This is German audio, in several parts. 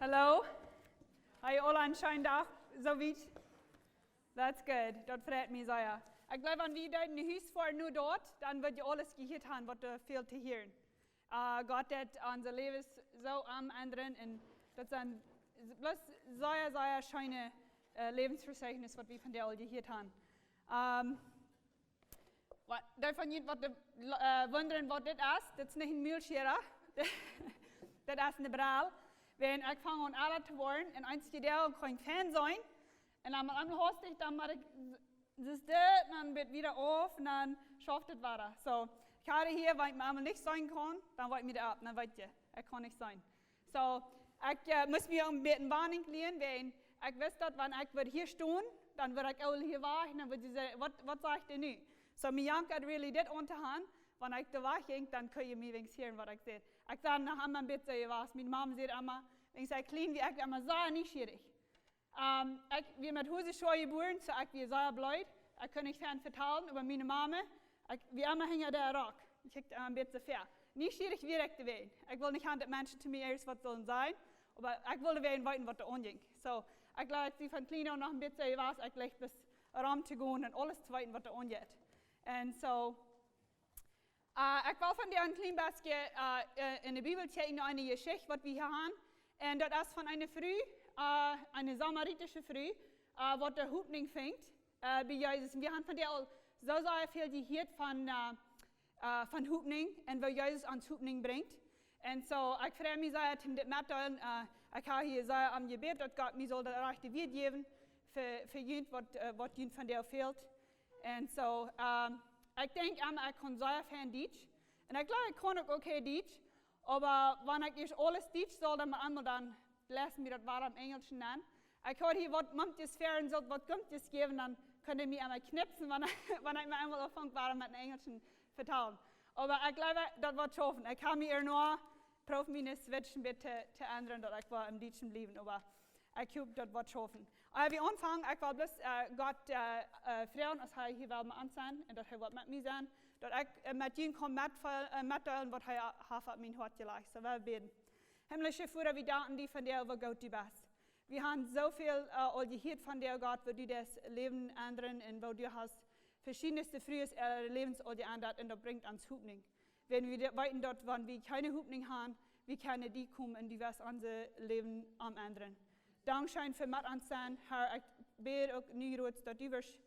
Hallo. Har I alle anscheinend auch so weit? That's good. Das freut mich sehr. Ich glaube, wenn wir dort in den Haus fahren, nur dort, dann wird ja alles gehört haben, was da fehlt zu hören. Gott hat unser Leben so am anderen und das ist bloß sehr, sehr schöne Lebensverzeichnis, was wir von der all gehört haben. Davon jemand, was wundern, was das ist nicht ein Mühlscherer, das ist eine Brau. Wenn ich fange an alle zu wollen, und eins die der kann Fan sein, und dann hast ich, dann mache ich das, dann wird wieder auf, und dann schafft es weiter. So, ich habe hier, weil ich mir einmal nicht sein kann, dann wollte ich wieder ab, dann weiß ich kann nicht sein. So, ich muss mir ein bisschen Warnung lernen, wenn ich weiß, dass wenn ich hier stehen, dann würde ich auch hier warten, dann würde ich sagen, was sage ich denn nun? So, mir jankert really das unterhand. Wenn ich da war, dann könnt ihr mir wenigstens hören, was ich sehe. Ich sage nach einmal ein bisschen was. Meine Mama sagt immer, wenn ich sage, klein wie ich, immer sehr neugierig. Wir mit Hause schon geboren, so ich wie sehr blöd. Ich kann nicht fern vertellen über meine Mama. Wir immer hängen der Rock. Ich kriege ein bisschen fair. Neugierig wie ich zu werden. Ich will nicht, dass Menschen zu mir erst was sollen sein, aber ich will werden, was da anging. So, ich glaube, ich von klein auf noch ein bisschen was, ich gleich bis Raum zu gehen und alles zu weiten, was da angeht. Und so, ich will von dir ein klein bisschen in der Bibel zeigen, noch eine Geschichte, was wir hier haben. Und das ist von einer Frau, eine samaritische Frau, was der Hupning fängt bei Jesus. Und wir haben von dir auch so sehr viel gehört von Hupning und was Jesus ans Hupning bringt. Und so, ich freue mich sehr, dass das mitteilen. Ich habe hier sehr am Gebet, dass Gott mir soll das rechte Wert geben für jeden, was jeden von dir fehlt. Und so, ich denke, ich kann sehr viel Deutsch. Und ich glaube, ich kann auch okay Deutsch. Aber wenn ich erst alles Deutsch soll, dann lassen wir das weiter im Englischen an. Ich höre hier, was manches fern soll, was kommt es geben, dann könnt ihr mir einmal knipsen, wenn ich mir einmal anfange, weiter mit dem Englischen vertellen. Aber ich glaube, das wird schaffen. Ich kann mir nur probieren, switchen bitte zu anderen, dass ich im Deutschen bleiben. Aber ich hoffe, das wird schaffen. Aber wir anfangen, ich will bloß Gott fragen, dass er hier mal ansehen und dass er mit mir sein, dass ich mit ihm mitteilen, was er auf mein Herz gelegt. So, wir beten. Himmlische Vater, wir danken dir von dir, wo Gott du bist. Wir haben so viel gehört von dir, Gott, wo du das Leben ändern und wo du hast verschiedenste frühes Lebens geändert und das bringt uns Hoffnung. Wenn wir weiten dort, wenn wir keine Hoffnung haben, wie können die kommen und die was unser Leben am ändern. Dankeschön für mit uns sein, Herr, ich bete auch nie, dass du wirst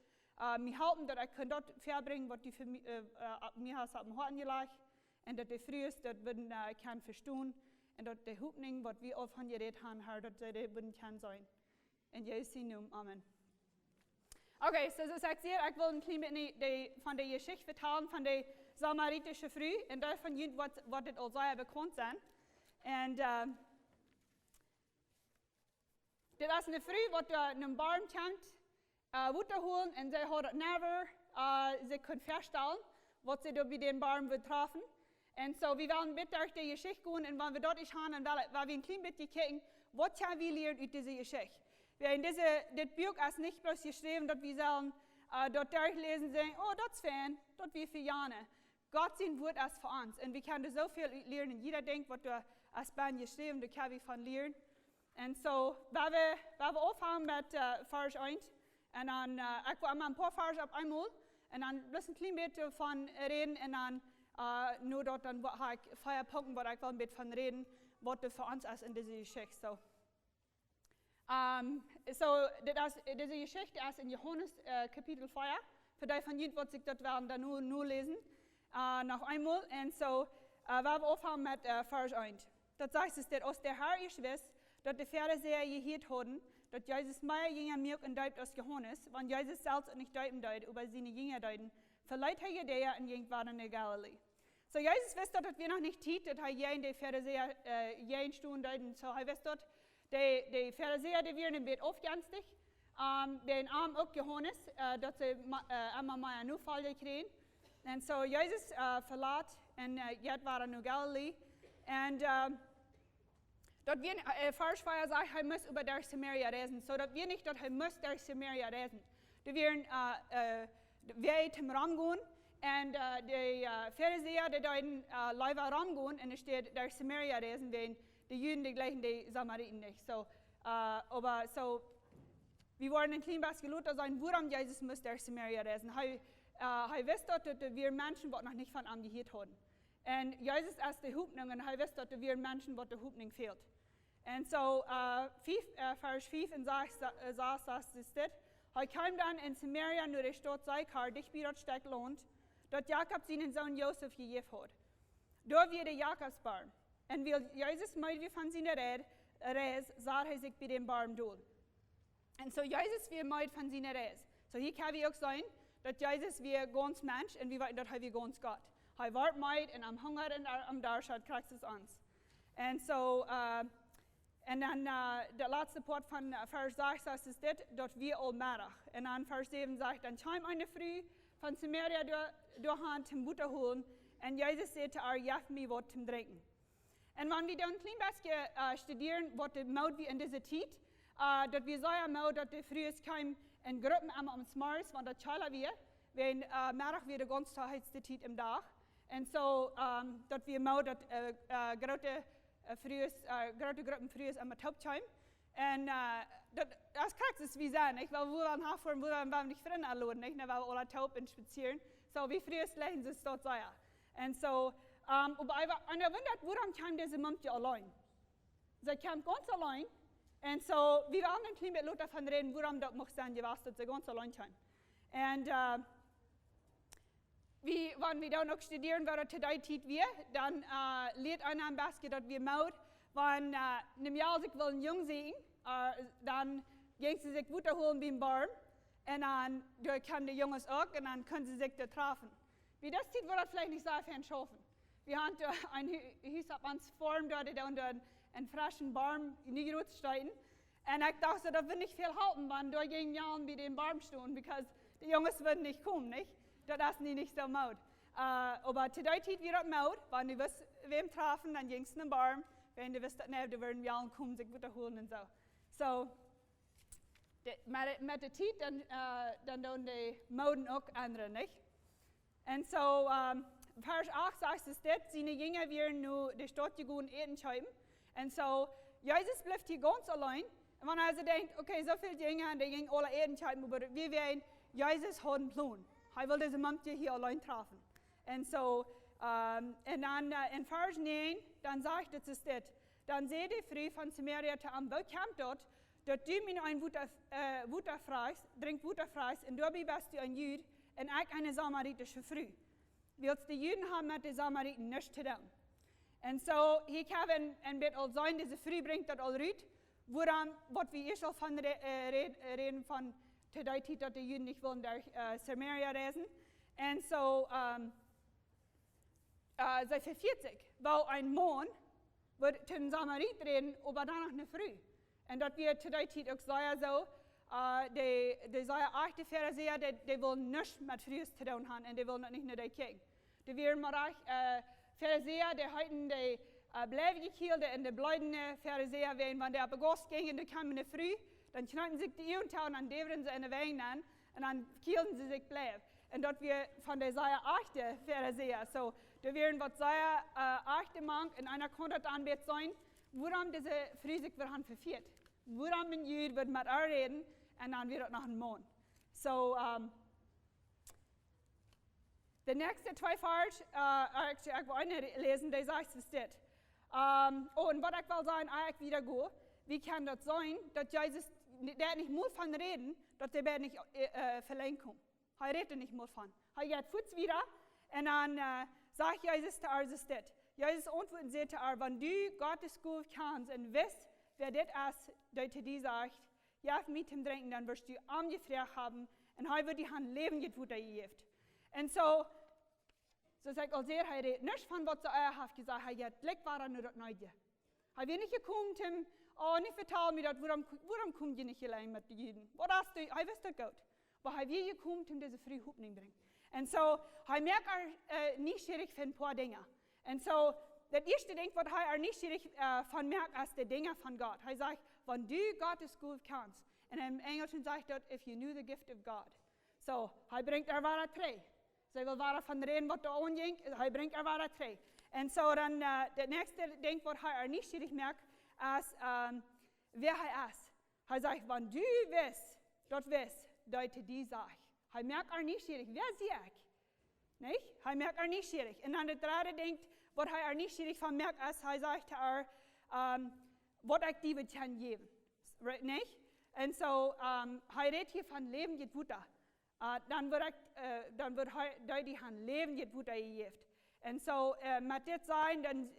mir helfen, dass ich dort verbringen, was du für mir hast auf dem Herzen gelegt, und dass du frühest, dass wir kann verstehen, und dass die Hoffnung, was wir auch von dir geredet haben, Herr, dass sie würden kann sein. In Jesu Namen, Amen. Okay, so ich sehe, ich will ein bisschen von der Geschichte erzählen, von der samaritischen Frau, und davon was das auch sehr bekannt sein. Und das ist eine Frau, die in einem Baum kommt, Wasser holen, und sie hat never, sie können feststellen, was sie da bei dem Baum betroffen. Und so, wir werden bitte durch die Geschichte gehen, und wenn wir dort nicht haben, dann werden wir ein klein bisschen gucken, was haben wir lernen aus dieser Geschichte. Weil das Buch ist nicht bloß geschrieben, dass wir sollen dort durchlesen und sagen, oh, das ist fein, das wir für Jahre. Gott sein Wort ist für uns, und wir können so viel lernen. Jeder denkt, was du als Band geschrieben, da können wir von lernen. Und so, wenn wir aufhören mit Vers 1, und dann, ich will einmal ein paar Vers auf einmal, und dann bloß ein klein bisschen davon reden, und dann nur dort, dann habe ich 4 Punkte, wo ich will ein bisschen von reden, was für uns ist in dieser Geschichte. So, diese Geschichte ist in Johannes Kapitel 4, für die von Ihnen, was ich dort werden, dann nur lesen, noch einmal. Und so, wenn wir aufhören mit Vers 1. Das heißt es, dass aus der Herr ich weiß, dass die Pharisäer gehört haben, dass Jesus mehr Jünger Milch und Deut als Johannes, wenn Jesus selbst nicht deuten deut, über seine Jünger deuten, verleiht er Judäa und ging weiter in Galilee. So, Jesus wusste, dass wir noch nicht hielt, dass er jeden die Pharisäer jeden Stunden deuten. So, er wusste, dass die Pharisäer, die werden ein bisschen aufgänstig, den Arm auch Johannes, dass sie einmal mal einen Fall kriegen. Und so, Jesus verlässt und jetzt war er in Galilee. Und dort wir Vers 4 sagt, er muss über der Samaria reisen. So, dass wir nicht, dass er muss durch Samaria reisen. Da werden wir zum Raum gehen, und die Pharisäer, die deuten lieber Raum gehen, und es steht durch Samaria reisen, wenn die Juden, die gleichen die Samariten nicht. So, aber so, wir wollen ein klein bisschen Luther sein, warum Jesus muss der Samaria reisen. Er wisst dort, dass wir Menschen, die noch nicht von ihm gehört haben. Und Jesus ist die Hoffnung, und er wisst dort, dass wir Menschen, die die Hoffnung fehlt. Und so, Vers 5 und 6 sagt es das. Er kam dann in Samaria, nur die Stadt Sychar, dich wie dort stark lohnt, dort Jakob seinen Sohn Josef gegeben hat. Dort wird der Jakobsbaum. Und weil Jesus mal wie von seiner Reise, sah er sich bei dem Baum durch. Und so, Jesus wird mal von seiner Reise. So, hier kann wir auch sein, dass Jesus wie ganz Mensch und wir wissen, dass er wie ganz Gott. Er wird mal und am Hunger und am Durst kriegt es uns. Und so, und dann der letzte Part von Vers 6 sagt es das, dass wir allmächtig. Und dann Vers 7 sagt, dann kam eine Früh von Samaria durch zum Butter holen und Jesus sagte, jaft mir was zum Trinken. Und wenn wir dann ein klein bisschen studieren, was die Maut wie in dieser Zeit, dass wir sagen, dass die Frühs kam in Gruppen am Mars, wenn das Schale wir, wenn Mittag wieder die ganze heiße Zeit im Tag. Und so, dass wir dass grote Gruppen frühs am Taubtime. Und das kriegt es wie sein, nicht? Weil wir waren herfahren, wir waren nicht Freunde anladen, nicht? Weil wir alle taub und spazieren. So, wie frühs lesen sie es dort sein. Und so, aber und er wundert, warum kam diese Mumie allein? Sie kam ganz allein. Und so, wir waren ein klein bisschen davon reden, warum das muss sein, dass sie ganz allein kam. Und wenn wir dann noch studieren, was das today tut wir, dann lehrt einer am besten, dass wir Maut, wenn einem Jahr sich wollen jung sehen, dann gehen sie sich Butter holen beim Baum, und dann können die Jungs auch, und dann können sie sich da treffen. Wie das tut, wird das vielleicht nicht so viel schaffen. Wir haben da ein Haus auf uns Form, dort unter einen frischen Baum nie stehen. Und ich dachte, das wird nicht viel halten, wenn da gegen Jahren bei dem Baum stehen, weil die Jungs würden nicht kommen, nicht? Das ist nicht so Maut. Aber today tut wir das Maut, wenn du wirst wem treffen, dann gingst du in den Baum, wenn du wirst, ne, du würden Jahren kommen, sich wieder holen und so. So, mit der Zeit, dann die Mauden auch andere, nicht? Und so, Vers 8 sagt es das, seine Jünger werden nur die Stadt gegangen eten schreiben. Und so, Jesus bleibt hier ganz allein. Und wenn er also denkt, okay, so viele Jünger, die gingen alle eten schreiben, aber wir werden Jesus hat einen Plan. Er will diese Mumie hier allein treffen. Und so, und dann in Vers 9, dann sagt es das, dann seht ihr früh von Samaria zu am Baucamp dort du mir ein Wutter freist, trink Wutter freist, und dabei bist du ein Jüd, und ich eine samaritische Früh. Willst die Juden haben mit den Samariten nichts zu tun. Und so, hier kann ein bisschen sein, diese Früh bringt das all rüt, woran, was wir schon von reden von today, dass die Juden nicht wollen durch Samaria reisen. Und so, sei für 40, weil ein Mann wird zu den Samariten reden, aber dann noch eine Früh. Und das wird today auch sehr so, die sehr echte Pharisäer, die wollen nichts mit Frühs zu tun haben, und die wollen nicht nur die King. Die werden mal Pharisäer, die halten die bleiben gekillt, und die bleibenden Pharisäer, wenn der auf Gast ging und die kamen in der Früh, dann schneiden sie die Ehren und deveren sie in den Wegen an, und dann killen sie sich bleib. Und dort wir von der sehr echten Pharisäer, so, da werden was sehr echte Mann, und einer konnte dann wird sein, woran diese Früh sich wir haben verführt. Woran ein Jüd wird mit ihr reden, und dann wird es noch ein Mann. So, der nächste zwei Vers, ich will eine lesen, der sagt es das. Und was ich will sagen, ich wieder go, wie kann das sein, dass Jesus, der nicht muss von reden, dass der nicht verlängern kann. Er redet nicht mehr von. Er geht kurz wieder, und dann sagt Jesus zu ihr das. Jesus antwortet und sagt zu ihr, wenn du Gottes Gut kannst und weißt, wer das ist, der zu dir sagt, ja, mit dem Trinken, dann wirst du angefragt haben, und er wird die Hand leben, jetzt wird er gegeben. Und so sagt er, er redet nicht von was er hat gesagt, er hat gleich war er nur das Neue. Er wird nicht gekommen, nicht vertellen mir das, warum kommt ihr nicht allein mit den Juden? Was hast du, er wisst das gut. Aber er wird gekommen, diese frühe Hoffnung bringen. Und so, er merkt nicht schwierig für ein paar Dinge. Und so, das erste Ding, was er nicht schwierig von merkt, ist die Dinge von Gott. Er sagt, wenn du Gottes Gut kannst, und im Englischen sagt er, if you knew the gift of God. So, er bringt er war drei. Sie will weiter von reden, was da anging, er bringt er war drei. Und so dann, der nächste Ding, was er nicht schwierig merkt, ist, wer er ist. Er sagt, wenn du dort weißt, Leute, die sag. Er merkt er nicht schwierig, wer sie ich? Nicht? Er merkt er nicht schwierig. Und dann der dritte Ding, was er nicht schwierig von merkt, ist, er sagt, was ich dir kann geben. Nicht? Und so, er redet hier von Leben geht Wutter. Dann wird deutlich an Leben geht Wutter gegeben. Und so, mit das sein, dann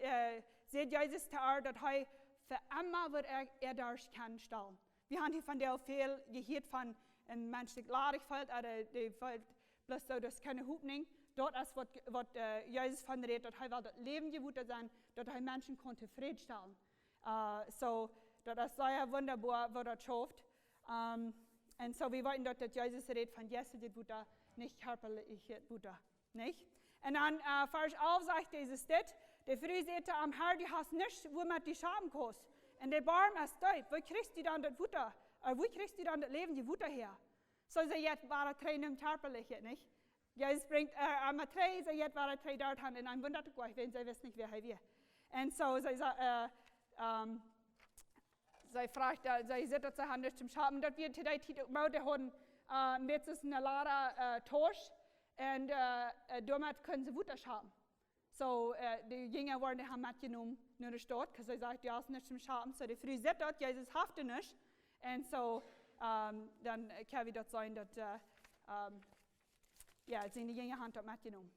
sieht Jesus da, dass er für immer wird er durch kann stellen. Wir haben hier von der viel gehört von einem Menschen, der fällt, oder die fällt bloß so, das ist keine Hoffnung. Dort ist, was Jesus von redet, dass er das Leben gewutet sein, dass er Menschen konnte Frieden stellen. So, das ist sehr wunderbar, was er schafft. Und so, wir wollten dort, dass Jesus redet von Jesus Wutter, nicht körperliche Wutter. Nicht? Und dann, Vers 11 sagt Jesus das, der Früh sagte am Herr, du hast nichts, womit die Schaben kostet. Und der Baum ist dort, wo kriegst du dann das Wutter? Wo kriegst du dann das Leben, die Wutter her? So, sie jetzt war er im körperliche, nicht? Jesus bringt, am drei, sie jetzt war er dort an, in einem wunderte Gott, wenn sie wissen nicht, wer er wird. Und so, sie fragt, sie sitzt zu Hause zum Schaben, dass wir today Maude haben, mit einer Lara Torsch, und damit können sie Wutter schaben. So, die Jünger wurden haben mitgenommen nach der Stadt, weil sie sagt, du hast nichts zum Schaben. So, die Früh sitzt dort, Jesus haftet nicht. Und so, dann kann es dort sein, dass seine Jünger haben dort mitgenommen.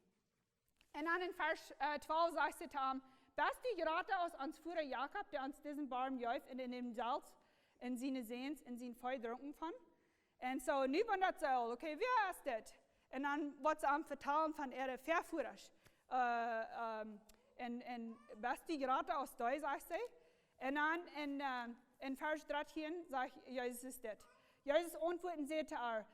Und dann in Vers 12 sagt sie zu ihm, bist du gerade aus uns Führer Jakob, der uns diesen Baum jäuft und in dem Salz in seine Sehens, in sein Feuer drunken von? Und so, nu wundert sie auch, okay, wer ist das? Und dann wird sie ihm vertellen von ihrer Verführer. Und bist du gerade aus da, sagt sie. Und dann in Vers 13 sagt Jesus das. Jesus antwortet sie zu ihr,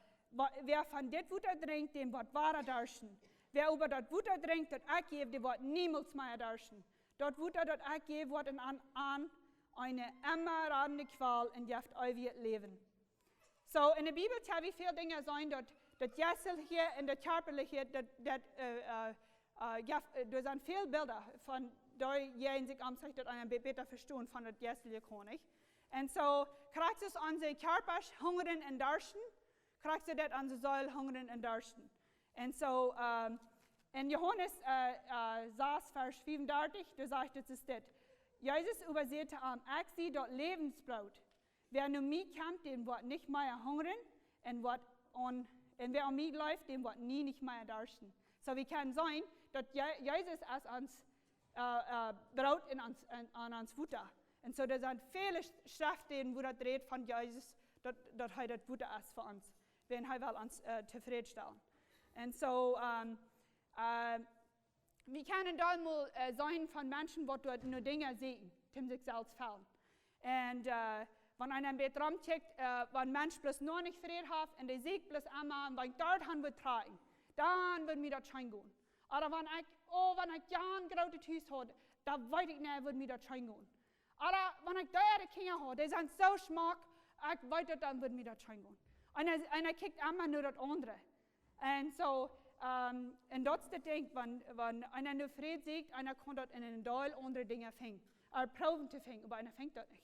wer von dem Wutter trinkt, dem wird wahrer darschen. Wer über das Wutter trinkt, das ich gebe, dem wird niemals mehr darschen. Das Wutter, das ich gebe, wird an eine immer radende Qual in das ewige Leben. So, in der Bibel haben wir viele Dinge sein, dass Geistliche und das Körperliche, da sind viele Bilder von derjenigen, sich am sich das einen besser verstehen von das Geistliche kann. Und so, kriegt es unsere Körper hungern und darschen, kriegt es das unsere Seele hungern und darschen. Und so, in Johannes 6, Vers 35, da sagt es das. Jesus übersehte ich sehe dort Lebensbrot. Wer nur mich kommt, dem wird nicht mehr hungern, und wer an mich läuft, dem wird nie nicht mehr darschen. So, wir können sein, dass Jesus als uns Brot an uns Futter. Und so, da sind viele Schriften, wo das redet von Jesus, dass er das Futter ist für uns, wenn er will uns zufriedenstellen. Und so, wir können da mal sein von Menschen, die dort nur Dinge sehen, die sich selbst fallen. Und wenn einer ein bisschen rumcheckt, wenn ein Mensch bloß noch nicht Frieden hat und der sieht bloß einmal, und wenn dort haben wir tragen, dann wird mir das schein gehen. Oder wenn ich ja ein großes Haus habe, da weiß ich nicht, wird mir das schein gehen. Oder wenn ich da die Kinder habe, die sind so schmack, ich weiß, dann wird mir das schein gehen. Und einer kickt einmal nur das andere. Und so, und das ist das Ding, wenn einer nur Frieden sieht, einer kann dort in den Teil andere Dinge finden, proben zu finden, aber einer fängt das nicht.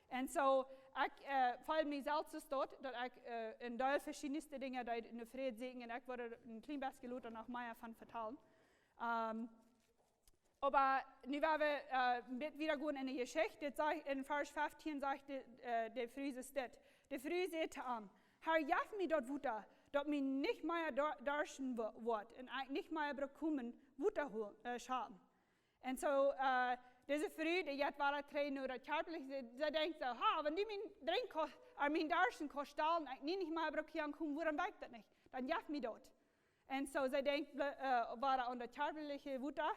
Und so, ich fall mir selbst dort, dass ich in Teil verschiedenste Dinge in der Frieden sehe, und ich würde ein klein bisschen Leute noch mehr davon vertellen. Aber nu werden wir wieder gehen in die Geschichte. In Vers 15 sagt der Friese das. Der Friese sagte Herr, jaff mir dort Wutter, dass mir nicht mehr darschen wird und ich nicht mehr bekommen Wutter schaden. Und so, diese Früh, die jetzt war trainen oder körperlich, sie denkt so, wenn die mein darschen kostet, ich nicht mehr bekommen, warum weiß das nicht? Dann jaff mir dort. Und so, sie denkt, war unter körperliche Wutter.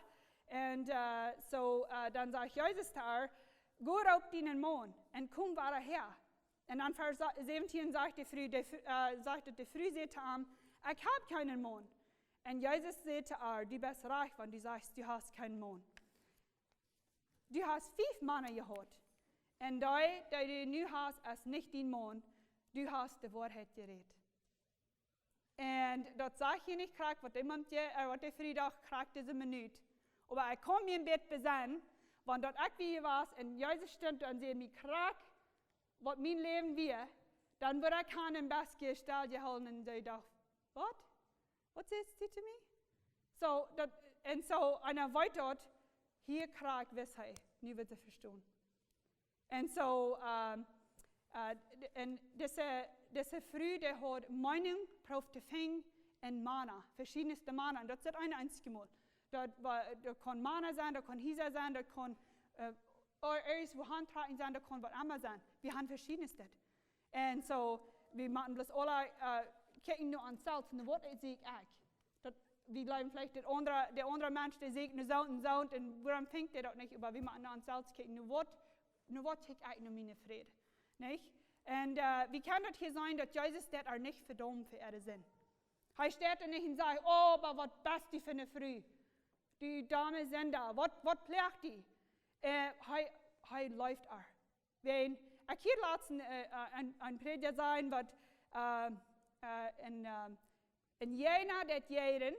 Und so, dann sagt Jesus da, geh auf deinen Mann und komm wieder her. Und dann Vers 17 sagt die Früh, sagte die Früh zu ihm, ich habe keinen Mann. Und Jesus sagte du bist reich, wenn du sagst, du hast keinen Mann. Du hast 5 Männer gehabt. Und der du nun hast, ist nicht dein Mann. Du hast die Wahrheit geredet. Und das sage ich nicht, was die Früh doch kriegt diese Minute. Aber ich kom mir im Bett besennen, wenn dort auch wie was und Jesus stimmt und sehen mich krank, was mein Leben wir, dann würde ich keinen Basket gestellt gehalten und ich dachte, what? What says it to me? So, einer weiter, hier krank, weshalb, nie wird sie verstehen. Und so, und diese Früh, der hat Meinung, Prof te Fing und Mana, verschiedenste Mana, und das ist ein einziges Mal. Da kann Mana sein, da kann Hisa sein, da kann alles, wo Handtragen sein, da kann was anderes sein. Wir haben verschiedenste. Und so, wir machen bloß alle, kicken nur an Salz, und was sehe ich auch. Wir glauben vielleicht, der andere Mensch, der sieht nur so und so, und warum fängt der dort nicht, aber wir machen nur an Salz kicken, nur was kriegt eigentlich nur meine Friede. Nicht? Und wie kann das hier sein, dass Jesus das auch nicht verdammt für ihre Sinn? Er steht da nicht und sagt, oh, aber was bist du für eine Früh? Die Dame sind da, was pflegt die? Er läuft auch. Wenn ich hier lassen ein Prediger sein, was in Jena das Jeden,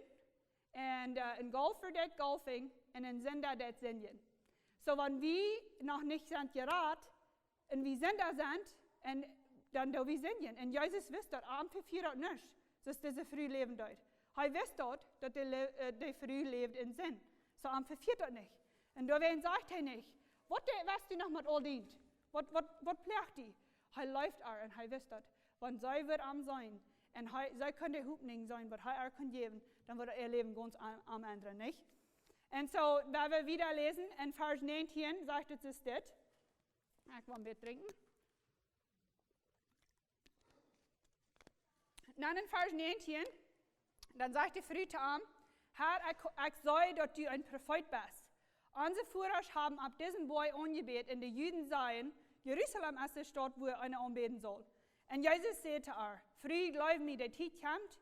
und in Golfer das Golfing, und in Sender das Singen. So, wenn wir noch nicht sind gerat, und wir Sender sind, und dann da wir singen. Und Jesus wisst dort, am für 4 nicht, dass diese früh leben dort. Er wisst dort, dass die früh lebt in Sinn. So am für 4 nicht. Und da sagt er nicht, was du noch mit all dient? Was pflegt die? Er läuft auch und er wisst dort, wenn sie wird am sein, und sie können der Hupning sein, was er auch kann geben, dann wird ihr Leben ganz am anderen, nicht? Und so, wenn wir wieder lesen, in Vers 19 sagt es das. Ich will ein Bier trinken. Dann in Vers 19, dann sagt die Frau zu ihm, Herr, ich sei, dass du ein Prophet bist. Unsere Führer haben ab diesem Boy angebetet, in den Juden seien, Jerusalem ist die Stadt, wo einer anbeten soll. Und Jesus sagte er, früh glaub mir, der Zeit kommt,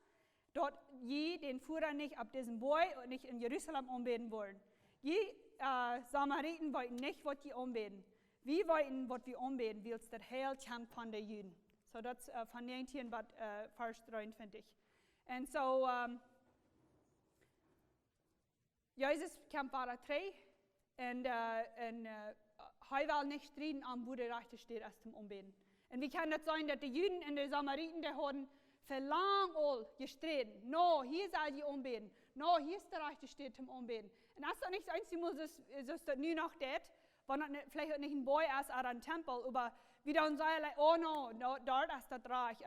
dort je den Führer nicht ab diesem Boy und nicht in Jerusalem anbeten wollen. Je Samariten wollten nicht, was die anbeten. Wir wollten, was wir anbeten, weil es das Heil kommt von den Juden. So das von 19 bis Vers 23. Und so, Jesus kam weiter 3 und er will nicht streiten am wo der Rechte steht, als zum Anbeten. Und wie kann das sein, dass die Juden und die Samariten, die haben für lang all gestritten. No, hier soll ihr anbeten. No, hier ist der Rechte steht zum Anbeten. Und das ist doch nicht das Einzige, was das nur noch das, wenn das vielleicht nicht ein Boy ist oder ein Tempel, aber wir dann sagen, oh no, dort ist das Reich.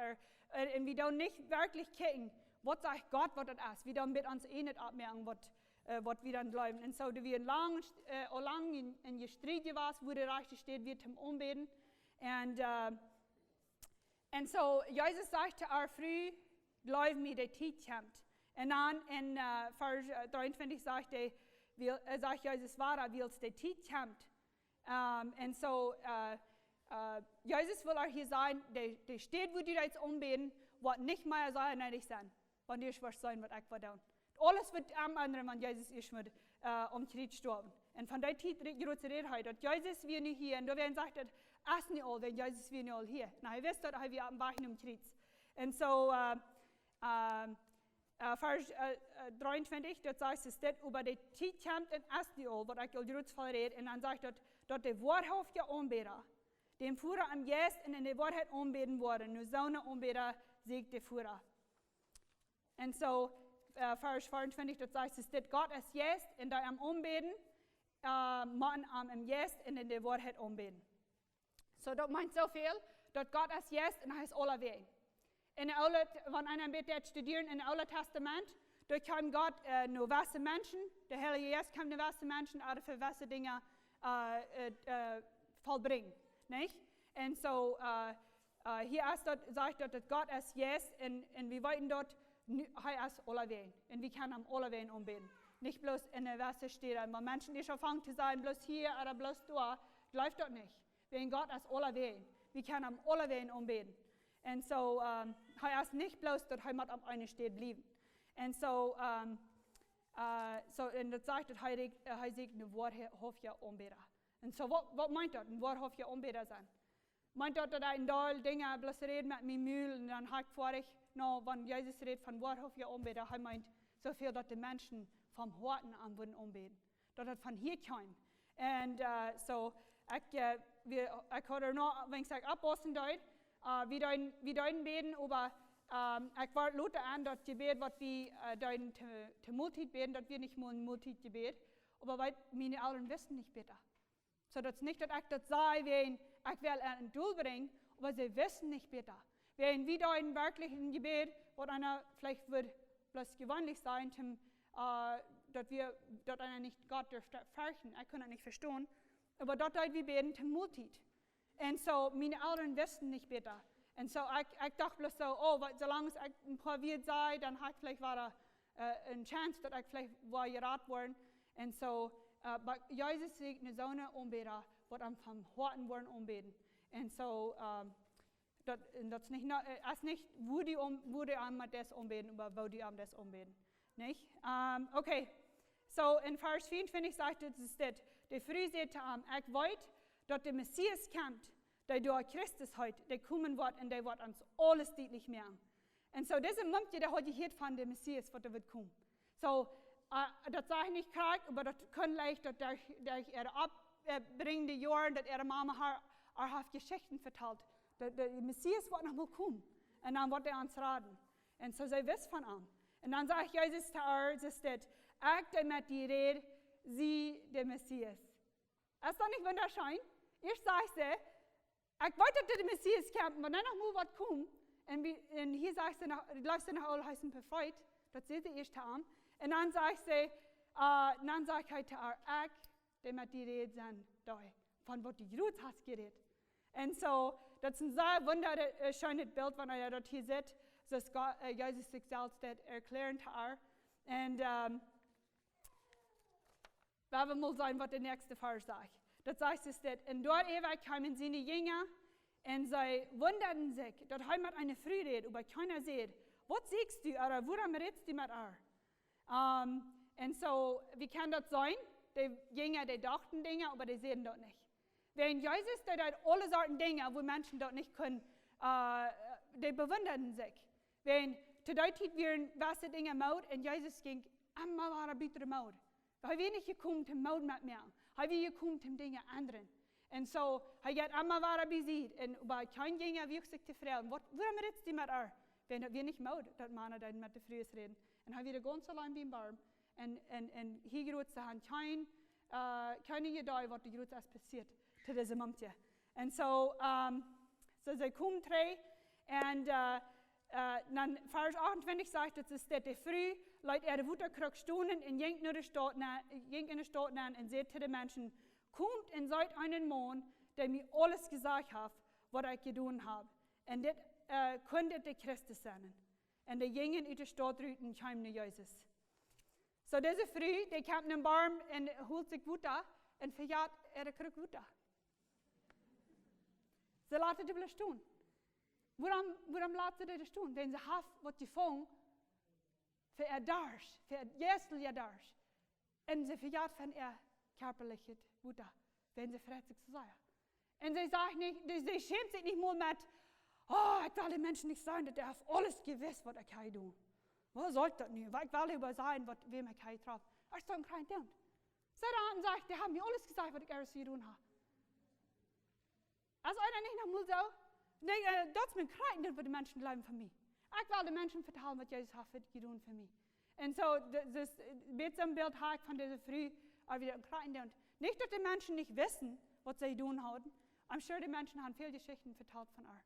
Und wir dann nicht wirklich kicken, was sagt Gott, was das ist. Wir dann mit uns nicht abmerken, was wir dann glauben. Und so, wir lang in die Streit war, wo der Rechte steht, wir zum Anbeten. Und so, Jesus sagte auch früh, glaub mir, der Zeit kommt. Und dann in Vers 23 sagt Jesus weiter, weil es der Zeit kommt. Und so, Jesus will auch hier sagen, der steht, wo die jetzt anbeten, wird nicht mehr sein, nicht sein. Wenn die schwach sein, wird ich verdammt. Alles wird am anderen, wenn Jesus ist mit Krieg sterben. Und von der Zeit große Rede heute, dass Jesus wir nicht hier, und da werden sagt, es nicht all, wenn Jesus wir nicht all hier. Na, ihr wisst, dass wir am Bachen Krieg. Und so, Vers 23, dort sagt es, dass über die Zeit kommt und es nicht all, was ich al groß voll rede, und dann sagt dort der wahrhaftige Anbeter, dem Führer am Yes und in der Wahrheit anbeten worden, nur so eine Anbeter siegt der Führer. Und so, Vers 24, dort sagt es, dass Gott ist Yes und da am Anbeten, man am Yes und in der Wahrheit anbeten. So, das meint so viel, dass Gott ist Yes und er ist aller Weg. Wenn einer mit der studieren in dem Alten Testament, da kam Gott nur weiße Menschen, der Heilige Geist kam nur weiße Menschen, aber für weiße Dinge vollbringen. Nicht? Und so, hier sagt dort, dass Gott ist Yes und wir wollten dort, er ist aller Weg. Und wir können am aller Weg anbeten. Nicht bloß in der Wasser steht, wenn Menschen nicht anfangen zu sein, bloß hier oder bloß da, läuft dort nicht. Wegen Gott ist aller Weg. Wir können am aller Weg anbeten. Und so, er ist nicht bloß, dass er mit am einen steht blieben. Und so, und das sagt, dass er sich eine wahrhaftige Anbeter. Und so, was meint das, ein wahrhaftiger Anbeter sein? Meint das, dass er in Dahl Dinge bloß redet mit mir Mühl und dann halt vor ich, no, wenn Jesus redet von wahrhaftiger Anbeter, er meint so viel, dass die Menschen vom Horten an würden anbeten. dat het van hier kwam. En so, ik had er nog, wenn ik zeg, oppassen duid, we duiden beden, aber ik word later aan dat gebed wat we duiden te multid beden, dat we niet meer een multid gebed, aber weil meine Eltern wissen nicht beter. So, dat is niet dat ik dat zei, wenn ik wil een doel brengen, aber sie wissen nicht beter. Wenn wir duiden wirklich ein Gebet, wat einer vielleicht wird bloß gewöhnlich sein, dass einer nicht Gott verfärchen, ich kann das nicht verstehen, aber dort wir beten zum Multit. Und so, meine Eltern wissen nicht beter. Und so, ich dachte bloß so, solange ich ein paar wird sei, dann habe ich vielleicht eine Chance, dass ich vielleicht geraten worden. Und so, aber Jesus sagt, eine Sonne umbeten, was am vom Horten wollen umbeten. Und so, das ist nicht, wo die am das umbeten, aber wo die am das umbeten. Nicht? Okay, so in Vers 24 sagt es, dass der Früh sagt, ich weiß, dass der Messias kommt, der durch Christus heute, der kommen wird und der wird uns alles deutlich machen. Und so, diese Moment, der heute gehört von dem Messias, was wird kommen. So, das sage ich nicht krank, aber das kann leicht, dass durch ihre abbringende Jahre, dass ihre Mama hat Geschichten vertellt. Der Messias wird noch mal kommen und dann wird er uns raten. Und so, sie wissen von ihm. Und dann sagt Jesus zu ihr, ich mit dir rede, sie der Messias. Ist das nicht wunderschön? Ich sage sie, ich weiß, dass der Messias kommt, aber dann noch mal was kommt. Und hier sagt sie, läuft sie nach all heißen Prophet, das seht ihr erst an. Und dann sagt sie, dann sage ich zu ihr, ich mit dir rede, sind da, von was die Ruth hast geredet. Und so, das ist ein sehr wunderschönes Bild, wenn ihr das hier seht, dass Jesus sich selbst erklären zu ihr. Und da wir mal sehen, was der nächste Vers sagt. Das heißt es, und dort kamen seine Jünger und sie wunderten sich, dass jemand eine Früh redet, aber keiner sieht, was siehst du, oder woran redest du mit ihr? Und so, wie kann das sein? Die Jünger, die dachten Dinge, aber die sehen das nicht. Wenn Jesus, der dort alle Sorten Dinge, wo Menschen dort nicht können, die bewunderten sich. Wenn zu der Zeit wir weiße Dinge Maut und Jesus ging, einmal war er bittere Maut. Weil wir nicht gekommen zum Maut mit mir, weil wir gekommen zum Dinge anderen. Und so, er hat einmal war er besiegt und bei kein Gänger wirklich zu fragen, warum redest du mit ihr? Wenn wir nicht Maut, dass man dann mit der Frühes reden. Und er wieder ganz allein wie im Baum. Und hier gerät sie haben keine Idee, was die Gerät ist passiert zu diesem Moment. Und so, so sie kommen drei und dann Vers 28 sagt, das ist der Früh, Leute, er Wutter kriegt Stunden und jinkt in der Stadt an und sagt zu den Menschen, kommt und seid einen Mann, der mir alles gesagt hat, was ich getan habe. Und das könnte der Christus sein. Und die Jungen in der Stadt rüten, kamen zu Jesus. So diese Früh, die kam in den Baum und holt sich Wutter und verjagt, er kriegt Wutter. Sie lassen die bloß tun. Warum lassen sie das tun? Wenn sie haben, was sie fangen, für er darsch, für er Jesel ja darsch. Und sie verjagt von er körperliche Wutter, wenn sie freizig zu sein. Und sie sagt nicht, sie schämt sich nicht nur mit, ich will den Menschen nicht sagen, dass er alles gewiss, was er kann tun. Was soll das nicht? Weil ich will über sein, wem er kann treffen. Ich sage, kein Ding. Sie sagt, die haben mir alles gesagt, was ich alles zu tun habe. Als einer nicht noch mal so, nee, das ist mein Kreis, dann wird die Menschen bleiben für mich. Ich will den Menschen vertellen, was Jesus hat getan für mich. Und so, das Bild von dieser Früh, wieder ein Kreis. Nicht, dass die Menschen nicht wissen, was sie tun haben. I'm sure die Menschen haben viele Geschichten vertellt von ihr.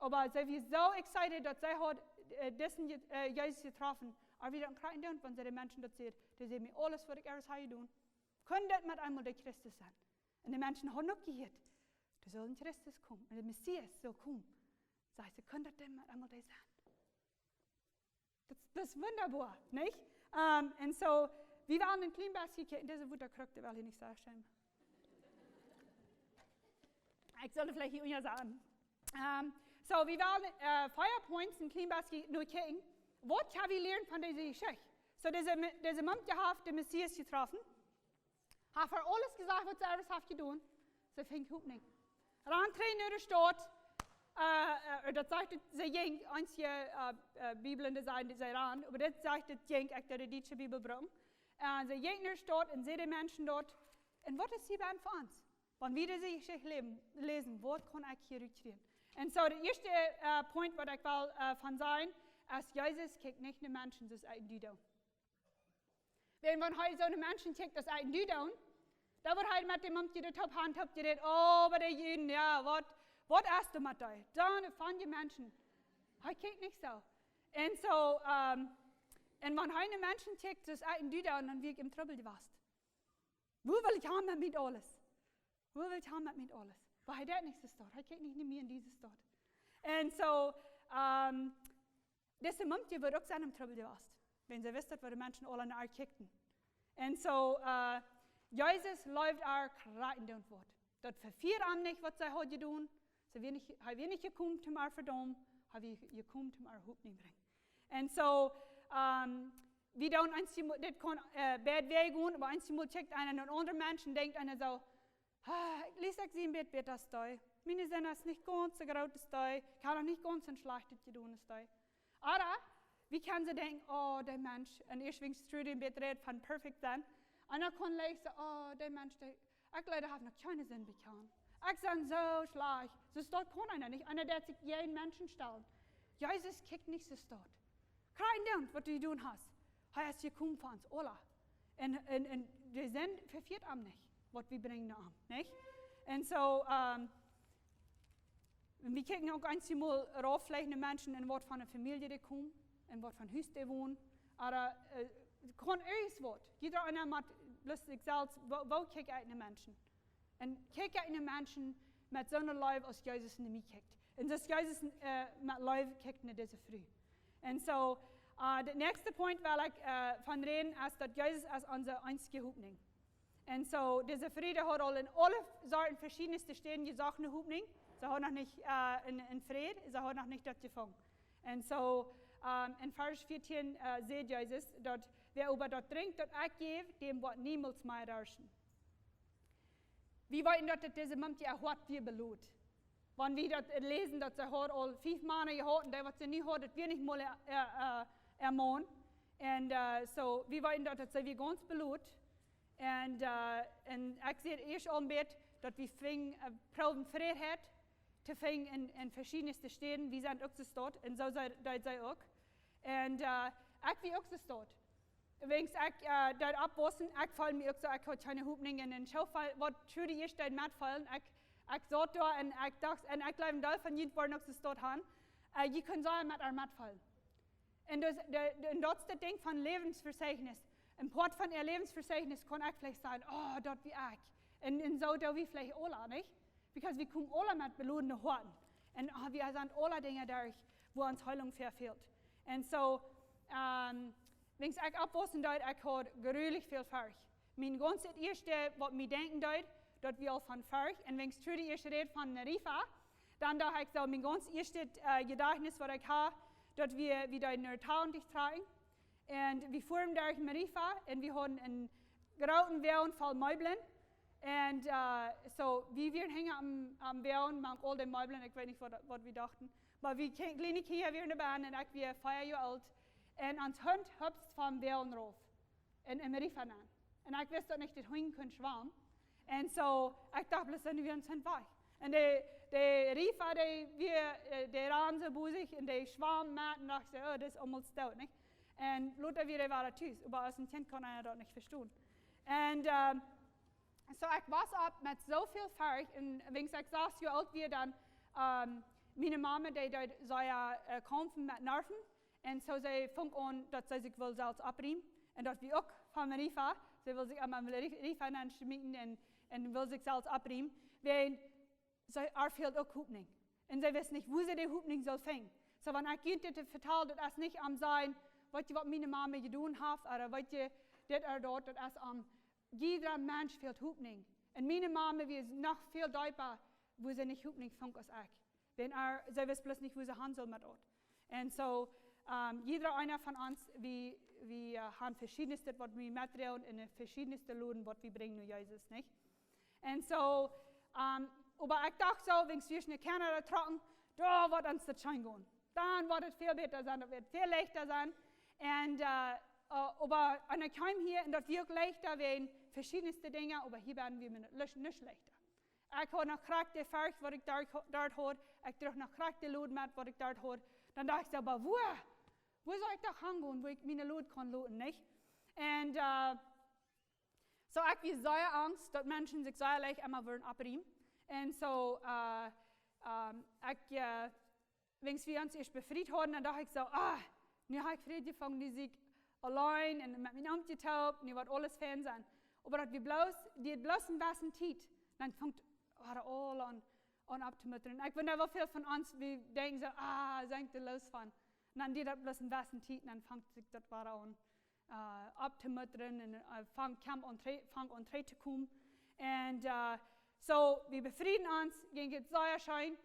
Aber sie sind so excited, dass sie diesen Jesus getroffen haben. Wieder ein Kreis, wenn sie den Menschen das sehen, die sehen mir alles, was ich alles habe getan. Können das mit einmal der Christus sein? Und die Menschen haben noch gehört. Da soll ein Christus kommen, und der Messias soll kommen. Sagt sie, könnte das einmal das sein? Das ist wunderbar, nicht? Und so, wir waren in Kleinbasket, in dieser Wutterkrug, das will ich nicht sagen. Ich sollte vielleicht hier sagen. So, wir waren Firepoints in Kleinbasket nur kicken. Was haben wir gelernt von dieser Geschichte? So, diese Mann hat den Messias getroffen, hat alles gesagt, was er alles hat getan. So fängt es nicht. Rantreten in der Stadt, das sagt sie jeng, einzige Bibel in der Seite, die sie ran, aber das sagt es jeng, ich der deutsche Bibel bringen. de Gegners dort und de Menschen dort. Und was ist hier für uns? Wenn wir die Geschichte lesen, was kann ich hier rückziehen? Und so, der erste Punkt, was ich will von sein, ist, Jesus kijkt nicht den Menschen, das ein Düdau. Wenn man heute so einen Menschen kijkt, das ein Düdau, da wird halt mit dem Mund die Top-Hand geredet, oh, bei den Juden, ja, was hast du mit euch? Dann von den Menschen. Ich kijkt nicht so. Und so, und wenn heute Menschen kijkt, das ein Düdau, dann wird im Trouble gewasst. Wo will ich haben mit alles? Wo will ich haben mit alles? Weil er nicht so dort. Er kijkt nicht mehr in dieses dort. Und so, diese Mumtje wird auch seinem Trouble gewasst, wenn sie wisst, wo die Menschen alle nach kickten. Und so, Jesus läuft auch kraten und Wort. Das verfehlt ihm nicht, was sie heute tun. Sie haben nicht gekommen, um er verdammen, haben gekommen, um er Hoffnung bringen. Und so, wir tun das kann bad weggehen, aber einmal checkt einer und andere Menschen, denkt einer so, ich sehen, wird das da. Meine sind das nicht ganz so gut, das da. Kann auch nicht ganz so schlecht tun, das da. Aber, wie kann sie denken, oh, der Mensch, und ich schwingst zu dem Betrieb von perfekt sein. Und dann kann ich sagen, oh, der Mensch, ich leider habe noch keine Sinn bekommen. Ich sage so schlecht. Das dort kann einer nicht. Einer, der sich jeden Menschen stellt. Jesus kickt nicht so dort. Kein Dank, was du tun hast. Er ist gekommen von uns, alle. Und wir sind verfehlt am nicht, was wir bringen am, nicht? Und so, wir kicken auch einmal rauf, vielleicht Menschen, in was von einer Familie die kommen, in was von Haus die wohnen. Aber kann alles was. Jeder einer macht bloß sich selbst, wo kickt eine Menschen? Und kickt eine Menschen mit so einer Leib, als Jesus in mich kickt. Und das Jesus mit Leib kickt nicht diese früh. Und so, der nächste Punkt, weil ich von reden, ist, dass Jesus als unser einzige Hoffnung. Und so, diese Friede hat in alle Sorten verschiedenste Städten gesagt, eine Hoffnung. Sie hat noch nicht in Frieden, sie hat noch nicht das gefangen. Und so, in Vers 14 sieht Jesus, dass wer über das trinkt, das ich gebe, dem wird niemals mehr rauschen. Wir wollen, dass diese Mumtje erhört wie belohnt. Wenn wir das lesen, dass sie hat all 5 Männer gehabt und der, was sie nie hat, das wir nicht mal ermahnen. Und so, wir wollen, dass sie ganz belohnt. Und ich sehe erst am Bett, dass wir proben Frieden hat, zu finden in verschiedensten Städten. Wir sind auch so dort, und so seid ihr auch. Und ich will auch so dort. Wenn ich dort abwassen, ich fall mir auch so, ich habe keine Hoffnung in den Schaufall, was schon die erste mitfallen. Ich saß da und ich dachte, und ich glaube, da von jedem wollen auch so dort haben. Je können sagen, mit einem mitfallen. Und das ist das Ding von Lebensverzeichnis. Ein Part von ihr Lebensverzeichnis kann ich vielleicht sagen, oh, dort wie ich. Und so da wie vielleicht alle, nicht? Weil wir kommen alle mit belohnenden Horten. Und wir sind alle Dinge durch, wo uns Heilung verfehlt. Und so, wenn ich abwassen dort, ich habe gerühlich viel Furcht. Mein ganzes erste, was mir denken dort, dass wir all von Furcht. Und wenn ich die erste Rede von Rifa, dann dachte ich so, mein ganz erstes Gedächtnis, was ich habe, dass wir wieder in der Town dich tragen. Und wir fuhren durch Rifa und wir hatten einen grauen Wehren voll Möbeln. Und so, wir hängen am Wehren, mit all den Möbeln, ich weiß nicht, was wir dachten. Aber wir kleine Kinder, wir in der Bahn und ich war 4 Jahre alt. Und uns Hund hüpft vom Wehren rauf. Und im Rifa an. Und ich wusste nicht, dass Hunde können schwammen. Und so, ich dachte, bloß sind wir uns weg. Und der Rifa, der ran so busig und der schwamm mit und dachte, oh, das ist almost tot, nicht? Und Luther wieder war da tschüss, aber als ein Kind kann er das nicht verstehen. Und so, ich war ab mit so viel Furcht, und wenn ich 6 Jahre alt war, dann, meine Mama, die soll ja kämpfen mit Nerven, und so sie fängt an, dass sie sich will selbst abbringen, und dass wir auch von Rifa, sie will sich am Rifa schmieden und will sich selbst abbringen, weil sie fehlt auch Hoffnung. Und sie wissen nicht, wo sie die Hoffnung soll finden. So, wenn ich Kindern vertelle, dass es nicht am sein, was meine Mama getan hat, oder was das dort, dass es am jeder Mensch fehlt Hoffnung. Und meine Mama ist noch viel deutlicher, wo sie nicht Hoffnung findet als ich. Wenn sie weiß bloß nicht, wo sie hin soll mit dort. Und so, jeder einer von uns, wir haben verschiedenste, was wir mitnehmen, in verschiedenste Laden, was wir bringen, nur Jesus, nicht? Und so, aber ich dachte so, wenn wir eine Kerne trocken, da wird uns das schon gehen. Dann wird es viel besser sein, das wird viel leichter sein. Und aber einer kam hier und das wird leichter, wenn verschiedenste Dinge, aber hier werden wir nicht leichter. Ich habe noch Kraft der Ferch, was ich dort habe. Ich trage noch Kraft der Lud mit, was ich dort habe. Dann dachte ich, aber wo soll ich doch hingehen, wo ich meine Lud kann looten, nicht? Und so ich wie sehr Angst, dass Menschen sich sehr leicht einmal würden abriemen. Und so, wenn wir uns erst befreit haben, dann dachte ich so, nu habe ich Frieden gefangen, die sich allein und mit meinem Amt getaubt, nu wird alles fern sein. Aber dass wir bloß ein bisschen Zeit, dann fängt all an abzumüttern. Ich wundere, wie viele von uns, wir denken so, sind die losfahren. Und dann die das bloß ein bisschen Zeit, dann fängt sich das an abzumüttern und fängt an Dreh zu kommen. Und so, wir befrieden uns, gehen jetzt sehr schön.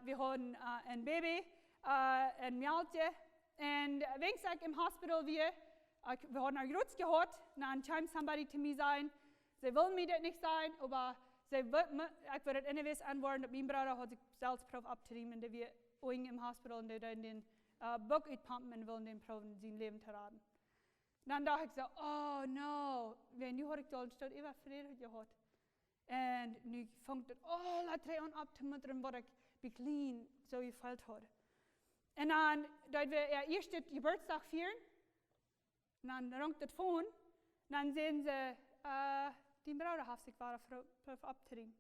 Wir haben ein Baby, ein Mädchen. Und wenn ich im Hospital wir haben eine Grütze gehabt, dann kam somebody zu mir sein, sie will mir das nicht sein, aber ich würde es anyways antworten, dass mein Bruder hat sich Salzprobe abzunehmen, und wir im Hospital und in den Buch pumpen und wollen den Proben sein Leben zu retten. Dann dachte ich so, oh no, wenn du heute dort steht, immer Friede gehabt. Und nu fängt es alle drei an abzumuttern, was ich clean so gefällt hat. Und dann, da wir erst den Geburtstag feiern, dann ringt das Phone, dann sehen sie, die Bruder hat sich Probe abzunehmen.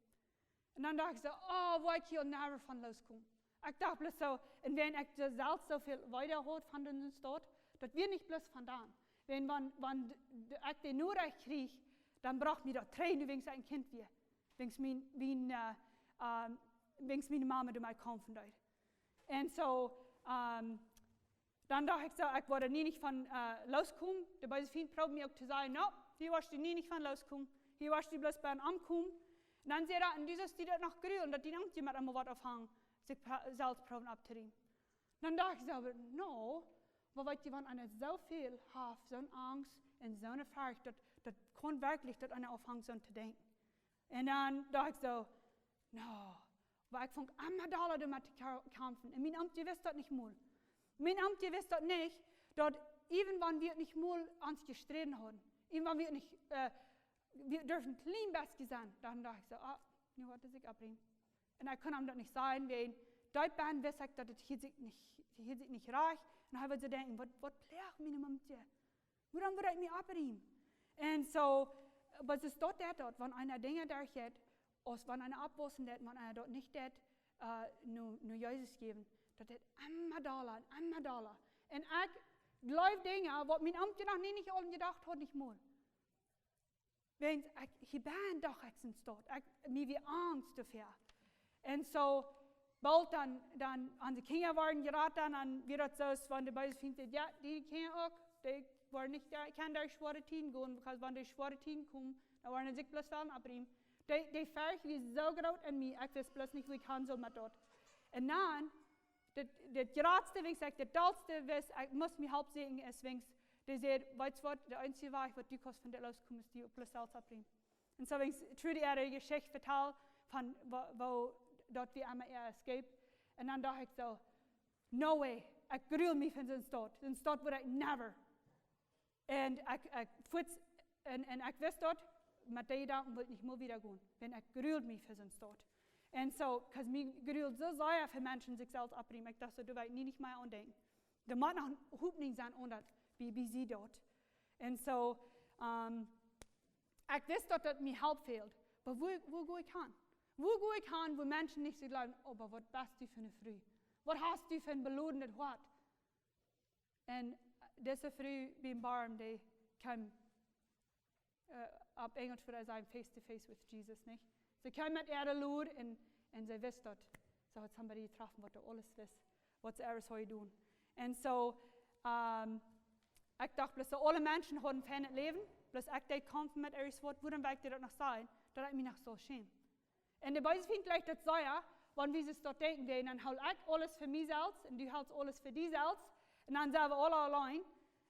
Und dann dachte ich so, wo ich hier never von loskommen. Ich dachte bloß so, und wenn ich das Salz so viel weiter hat von den Stadt, das wird nicht bloß von da. Wenn ich den nur kriege, dann braucht mir das Tränen, wenn es ein Kind wird. Wenn es meine Mama zu mir kaufen wird. Und so, dann dachte ich so, ich wollte nie nicht von loskommen. Dabei ist viel Proben mir auch zu sagen, no, hier warst du nie nicht von loskommen. Hier warst du bloß bei einem Ankommen. Und dann sehe ich, und dieses, die das noch grün, dass die noch jemand einmal was aufhängen, sich Salzproben abzunehmen. Dann dachte ich so, no, weil die wenn einer so viel hat, so eine Angst und so eine Furcht, das kann wirklich, dass einer aufhängt, so zu denken. Und dann dachte ich so, no, weil ich fange immer da damit zu kämpfen. Und mein Amt, ihr wisst das nicht mal. Mein Amt, ihr wisst das nicht, dass even wenn wir nicht mal uns gestritten haben, even wenn wir nicht, wir dürfen clean best sein, dann dachte ich so, nu wollte ich abbringen. Und ich kann ihm das nicht sagen, wenn dort bin, weiß ich, dass es hier sich nicht reicht. Und dann habe ich so denken, was plärt meine Mama? Warum würde ich mich abbringen? Und so, was ist dort, wenn einer Dinge durchgeht, als wenn einer abwaschen wird, wenn einer dort nicht wird, nur Jesus geben, das ist immer da. Und ich glaube Dinge, was mein Amt noch nicht allen gedacht hat, nicht mal. Wenn ich bin doch jetzt dort, mir wie Angst dafür. Und so, bald dann unsere Kinder waren geraten, dann wird das so, wenn die beiden finden, ja, die Kinder auch, die waren nicht, kann durch schwere Tien gehen, weil wenn die schwere Tien kommen, dann waren sie sich bloß dann abbringen. Die Furcht ist so groß in mir, ich weiß bloß nicht, wie ich kann so mit dort. Und dann, das Geradste, wie gesagt, das Dollste, was ich muss mir hauptsächlich ist, wenn die sagt, weißt du was, der einzige Weg, was du kannst von der loskommen, ist, die bloß Salz abbringen. Und so, wenn ich die Geschichte vertelle, von wo dort wie einmal escape, und dann dachte ich so, no way, ich grüll mich von den Stadt würde ich never. Und ich wusste dort, mit den Gedanken wollte ich nicht mehr wieder gehen, wenn ich grüll mich für den Stadt. Und so, weil mir grüll so sehr für Menschen sich selbst abbringen, ich dachte, du wirst nie nicht mehr andenken. Da muss noch ein Hupning sein, wie sie dort. Und so, ich wusste dort, dass mir Help fehlt, aber wo gehe ich hin? Wo gehe ich hin, wo Menschen nicht so glauben, aber was bist du für eine Früh? Was hast du für ein belodenes Wort? Und diese Früh beim Barm, die kam, auf Englisch würde ich sagen, face to face with Jesus, nicht? Sie kam mit ihrer Lud und sie wusste dort, so hat somebody getroffen, was alles wisst, was er soll tun. Und so, ich dachte, bloß so alle Menschen haben ein Leben, bloß ich die kämpfen mit ihres Wort, woran will ich dir das noch sagen, dass ich mich noch so schäme. Und dabei ist vielleicht das so, wenn wir es dort denken, dann halte ich alles für mich selbst und du hältst alles für dich selbst und dann sind wir alle allein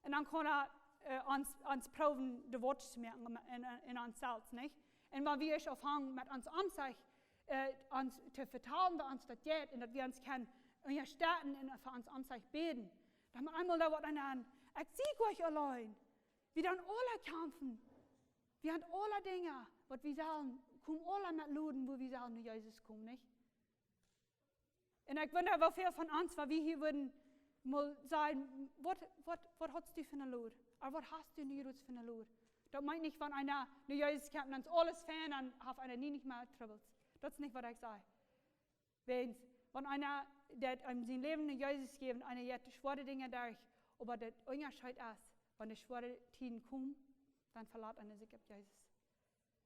und dann kann uns proben, die Worte zu merken in uns selbst, nicht? Und wenn wir uns aufhängen mit uns Anzeige, uns zu vertrauen, wie uns das geht und dass wir uns können unterstützen und für uns Anzeige beten, dann einmal da wird Ich sehe euch allein. Wir dann alle kämpfen. Wir haben alle Dinge, was wir sagen, kommen alle mit Luden, wo wir sagen, nur Jesus kommt, nicht? Und ich wundere, wie viel von uns, weil wir hier würden mal sagen, was hast du für eine Lud? Oder was hast du in Jesus für eine Lud? Das meint nicht, wenn einer nur Jesus kommt und uns alles fern, dann hat einer nie nicht mehr Troubles. Das ist nicht, was ich sage. Wenn einer, der sein Leben in Jesus gibt, einer jetzt schwere Dinge durch, aber der Unterschied ist, wenn die schwere Tiden kommen, dann verlässt einer sich auf Jesus.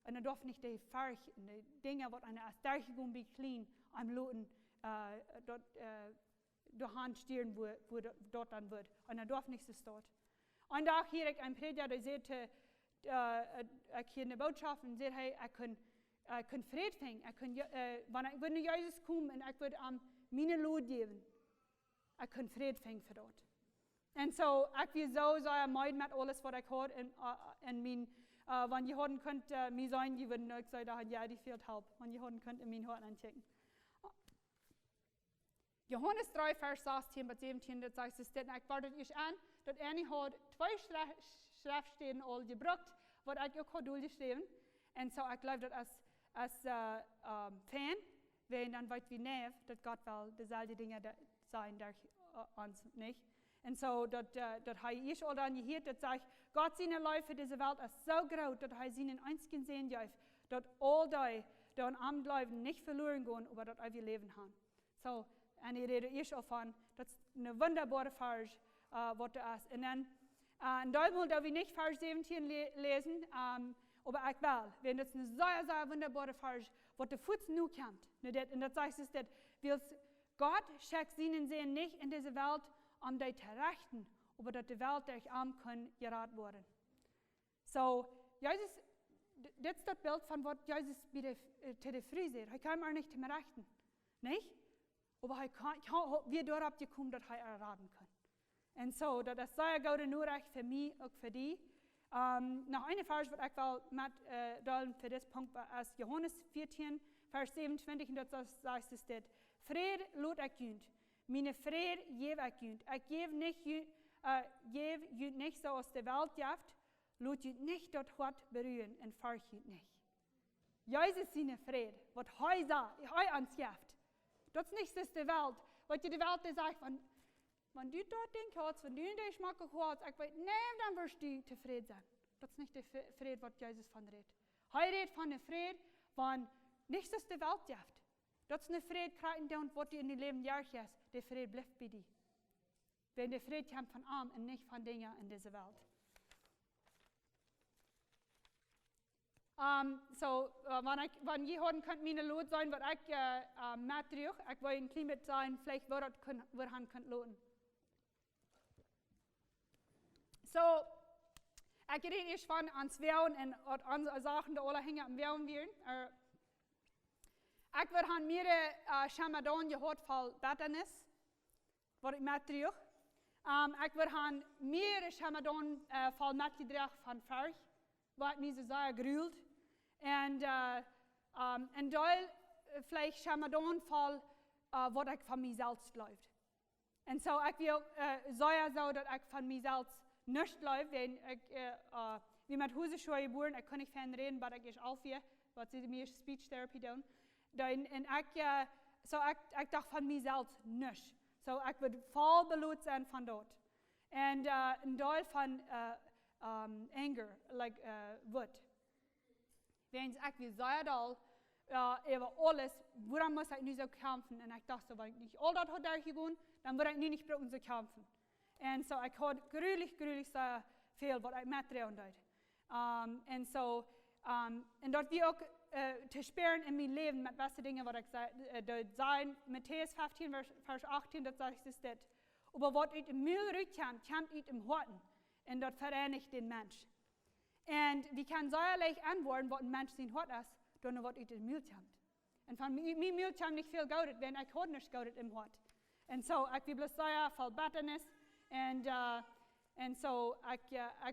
Und er darf nicht die Fähigkeiten, die Dinge, die einer als durchgegangen wie clean, am Loten, dort durch Hand stieren, wo dort dann wird. Und er darf nicht so dort. Und auch hier ein Prediger, der sagt, hier in der Bootschoft, und sagt, hey, ich kann Frieden finden. Wenn ich Jesus komme und ich würde meine Lohn geben, ich kann Frieden finden für dort. Und so, ich will so sein, mit alles, was ich habe, und wenn ihr hören könnt, mir sagen, die würden nicht sagen, ja, die fehlt halb. Wenn ihr hören könnt, mein Hort anchecken. Johannes 3, Vers 16 bis 17, das sagt es, ich wartet euch an, dass er hat 2 Schriftstellen all gebracht, was ich auch durchgeschrieben. Und so, ich glaube, dass als Fan, wenn dann weit wie Nev, dass Gott will dieselbe Dinge sein durch uns, nicht? Und so, dass ich all dann gehört, dass sagt, Gott seine Liebe für diese Welt ist so groß, dass seinen einzigen Sehen gibt, dass all die an Abend bleiben, nicht verloren gehen, aber dass wir leben haben. So, und ich rede ich auch von, das ist eine wunderbare Vers, was das ist. Und dann, in Deutschland darf ich nicht Vers 17 lesen, aber ich will, wenn das eine sehr, sehr wunderbare Vers, was der Fuß nu kommt. Und das heißt es, dass Gott schickt seinen Sehen nicht in diese Welt, die zu rechten, aber dass die Welt durch arm kann geraten werden. So, Jesus, das ist das Bild von was Jesus zu der Früh sagt. Er kann auch nicht mehr rechten, nicht? Aber wir dort gekommen, dass er erraten kann. Und so, das ist sehr gute Nachricht für mich und für dich. Noch eine Vers, was ich will mit für das Punkt ist Johannes 14, Vers 27, und das sagt es dort. Friede lot ich jünd, meine Friede gebe ich jünd. Ich gebe jünd nicht so aus der Welt jaft, lot jünd nicht dort Hort berühren und fürcht nicht. Jesus seine Friede, was er ans jaft. Das ist nicht das der Welt, was die Welt sagt, wenn du dort den hast, wenn du den Geschmack hast, ich weiß, nein, dann wirst du zufrieden sein. Das ist nicht der Friede, was Jesus von redet. Er redet von der Friede, wenn nichts das der Welt jaft. Das ist eine Friede, was du in deinem Leben jagst, der Friede bleibt bei dir. Wenn der Friede kommt von arm und nicht von Dingen in dieser Welt. Wenn ihr hören könnt, meine Lot sein, was ich mittrage, ich will ein Klima sein, vielleicht wird han könnt loten. So, ich rede jetzt von ans Wehren und andere Sachen, die alle hängen am Wehren werden. Ich würde han mehrere Schamadan gehört von Betternis, was ich mittrage. Ich würde han mehrere Schamadan von mitgetragen von Fehr, was mich so sehr gerühlt. Und dann vielleicht Schamadan von was ich von mir selbst läuft. Und so, ich will sehr so, dass ich von mir selbst nicht läuft, wenn ich wie mit Huseschuhe geboren, ich kann nicht viel reden, aber ich ist auch hier, was sie mir Speech Therapy tun. Und ich dachte von mir selbst nicht. So, ich würde voll belohnt sein von dort. Und ein Teil von Anger, like Wut. Wenn ich wie sehr doll über alles, woran muss ich nicht so kämpfen? Und ich dachte so, wenn ich nicht all das hat durchgegangen, dann würde ich nicht brauchen zu kämpfen. Und so, ich hatte grülich sehr viel, was ich mittragen wollte. Und so, und dort wie auch zu spüren in meinem Leben mit was Dinge, was ich sage, Matthäus 15, Vers 18, das sagt es dort. Aber was ich im Müll rückkommt, kommt ich im Horten. Und dort vereinigt den Mensch. Und wir können sehr leicht antworten, was ein Mensch sein Hort ist, dann was ich im Müll kommt. Und von meinem Müll kommt nicht viel Geld, wenn ich heute nicht Geld im Hort. Und so, ich bin bloß sehr voll Betternis. Und so, ich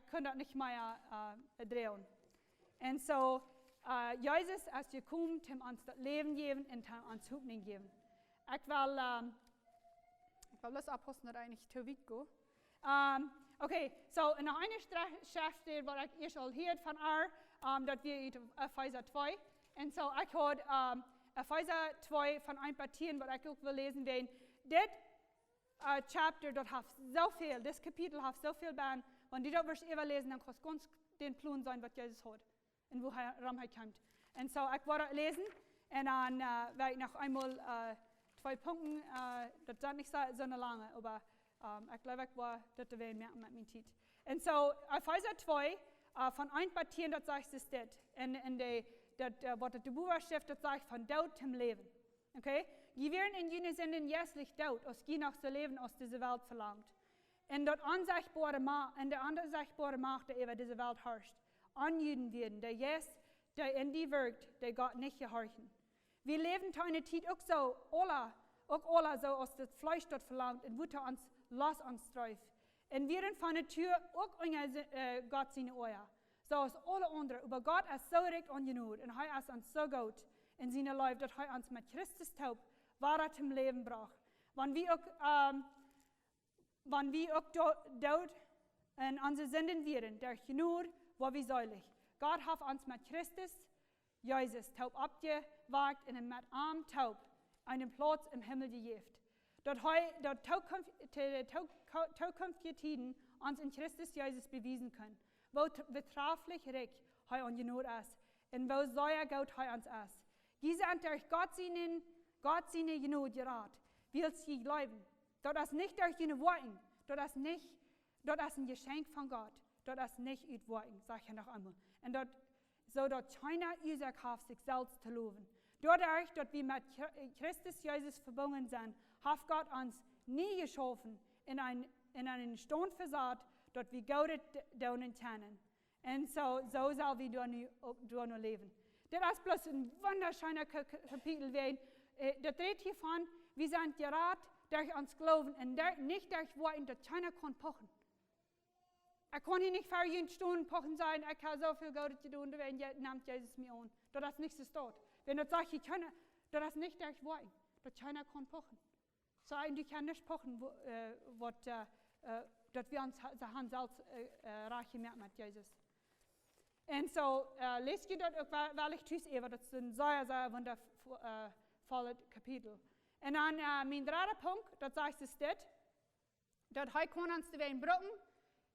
kann das nicht mehr drehen. Und so, Jesus ist gekommen, um uns das Leben geben und uns Hoffnung geben. Ich will bloß abpassen, dass ich nicht zu weit gehe. Okay, so noch eine Schrift steht, was ich eerst al gehört von dat wir in Epheser 2. Und so ich habe Epheser 2 von ein paar Tieren, was ich auch will lesen will. Das Chapter, das hat so viel, das Kapitel hat so viel bei, wenn die das überlesen, dann kann es ganz den Plan sein, was Jesus hat und woher er kommt. Und so ich werde lesen und dann werde ich noch einmal 2 Punkte, das sind nicht so lange, aber ich glaube, ich war das werden merken mit meiner Zeit. Und so Epheser 2 von ein paar Tieren, das sagt es das. Und was die Buchschrift das sagt, von Tod zum Leben. Okay? Die werden in jenen Sinnen jässlich tot, als die noch so leben, aus dieser Welt verlangt. Und dort unsichtbare Macht, der über diese Welt herrscht, anjuden werden, der jetzt, der in die wirkt, der Gott nicht gehorchen. Wir leben in einer Zeit auch so, alle so, aus das Fleisch dort verlangt, und wo uns los uns treif. Und wir von der Tür auch Gott seine Ohren. So ist alle andere, aber Gott ist so recht ungenug, und er ist uns so gut in seinem Leben, dass er uns mit Christus taub wahrer zum Leben braucht. Wenn wir auch dort in unsere Sünden werden, durch Genug, wo wir säulig. Gott hat uns mit Christus, Jesus, taub abgewagt und mit Arm taub einen Platz im Himmel gegeben. Dort zukünftige Tiden uns in Christus Jesus bewiesen können, wo betrefflich recht er uns genug ist und wo sehr gut er uns ist. Diese sind durch Gott seine Genug gerat, will sie glauben. Dort ist nicht durch seine Worte, dort ist ein Geschenk von Gott, dort ist nicht über Worte, sage ich noch einmal. Und dort keiner unser Kraft, sich selbst zu loben. Dadurch, dass wir mit Christus Jesus verbunden sind, hat Gott uns nie geschaffen in einen Stone versaut, dort wir Gott daunen kennen. Und so soll wir nur leben. Das ist bloß ein wunderschöner Kapitel. Das redet hiervon, wir sind gerade durch uns Glauben und nicht durch Worte, dass keiner kann pochen. Ich kann hier nicht für jeden Stunde pochen sein, ich habe so viel Gutes zu tun, wenn nimmt Jesus mich an. Das ist nicht so. Wenn das sagt, das ist nicht durch Worte, dass keiner kann pochen. So eigentlich kann nicht pochen, dass wir uns selbst reich gemacht mit Jesus. Und so lest ihr dort auch, weil ich tue es das ist ein sehr, sehr wundervolles Kapitel. Und dann mein dritter Punkt, das sagt es dass heute kann uns die Wehen brücken,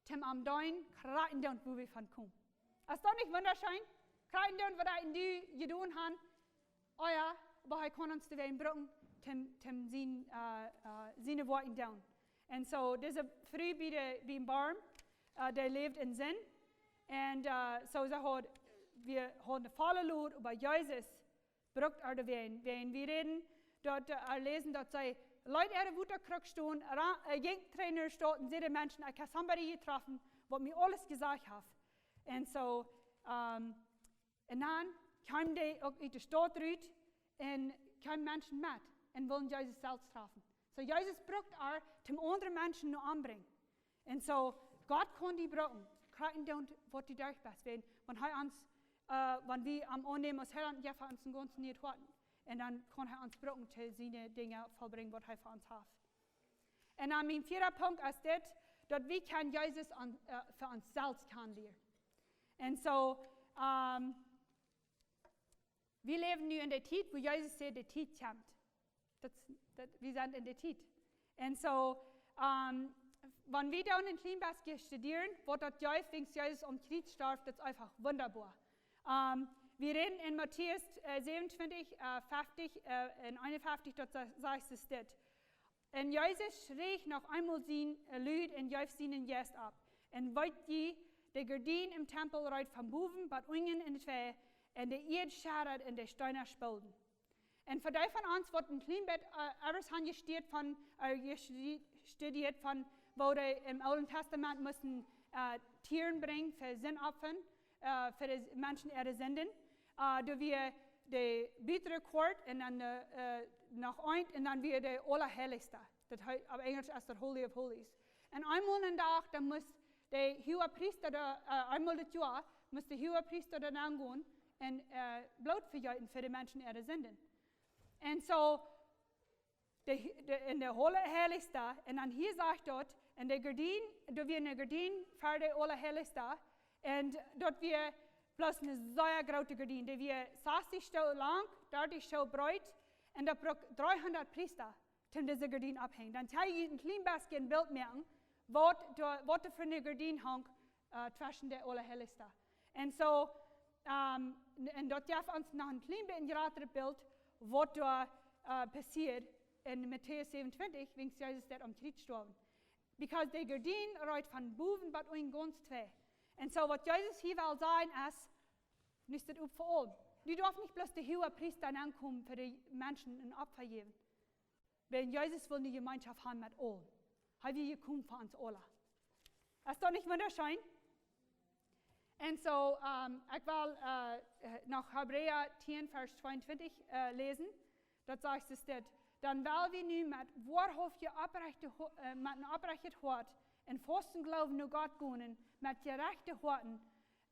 zum am Dein kraten down, wo wir von kommen. Ist das nicht wunderschön? Kraten down, was die getan haben, aber heute kann uns die Wehen brücken, zum seine Worte down. Und so, diese Früh wie ein Baum, der lebt in Sinn. Und so wir haben eine volle Lud über Jesus, braucht die Wehen. Wenn wir reden, dort lesen, dass sie Leute ihre Wutter kriegen stehen, Trainer stehen, und sehen Menschen, ich habe somebody getroffen, was mir alles gesagt hat. Und so, und dann kamen die auch in die Stadt raus und kamen Menschen mit und wollen Jesus selbst treffen. So, Jesus braucht zum anderen Menschen nur anbringen. Und so, Gott kann die brauchen. Kreiten und was die durchbest werden. Wenn wir am Annehmen aus Herrn, ja, für uns einen ganzen nicht hatten. Und dann kann er uns brauchen, til seine Dinge vollbringen, was er für uns hat. Und dann mein vierter Punkt ist das, dass wir können Jesus für uns selbst kennenlernen. Und so, wir leben nun in der Zeit, wo Jesus sagt, die Zeit kommt. Wir sind in der Zeit. Und so, wenn wir da in Kleinbasket studieren, wo das Jesus um Krieg starb, das ist einfach wunderbar. Wir reden in Matthäus 27, 50 und 51, dort sagt es das. Und Jesus schrie noch einmal sein Lied und jäuft seinen Gäst ab. Und wollt die Gardinen im Tempel reit vom Buben, bad Ungen in zwei, und die Erde schadet und die Steine spalten. Und für die von uns, was in Kleinbett alles studiert von, wo die im Alten Testament mussten Tieren bringen für Sinnopfern, für die Menschen ihre Sünden. Da wir die bittere Quart und dann noch ein und dann wir die Allerheiligste. Das heißt, auf Englisch ist das Holy of Holies. Und einmal am Tag, dann muss der Hohepriester, einmal das Jahr, muss der Hohepriester dann angehen und Blut vergeben für die Menschen ihre Sünden. Und so, in der Allerheiligste. Und dann hier sagt dort, in der Gardine, da wir eine Gardine für die Allerheiligste. Und dort wir bloß eine sehr große Gardine, die wir 60 Stunden lang, 30 Stunden breit, und da braucht 300 Priester, um diese Gardine abhängen. Dann kann ich ein kleines bisschen ein Bild merken, was da für eine Gardine hängt zwischen der Allerheiligste. Und so, und dort darf uns noch ein klein bisschen geraten Bild, was da passiert in Matthäus 27, wenn Jesus dort am Kreuz gestorben. Because die Gardine reicht von boven bis in ganz zwei. Und so, was Jesus hier will sagen, ist, nicht das für alle. Du darfst nicht bloß die hohe Priester ankommen für die Menschen ein Opfer geben. Weil Jesus will eine Gemeinschaft haben mit allen. Er will kommen für uns alle. Ist doch nicht wunderschön? Und so, ich will nach Hebräer 10, Vers 22 lesen. Dort sagt es dort, dann weil wir nun mit wahrhaftig aufrechten Hort in festen Glauben nur Gott gehen, mit gerechten Horten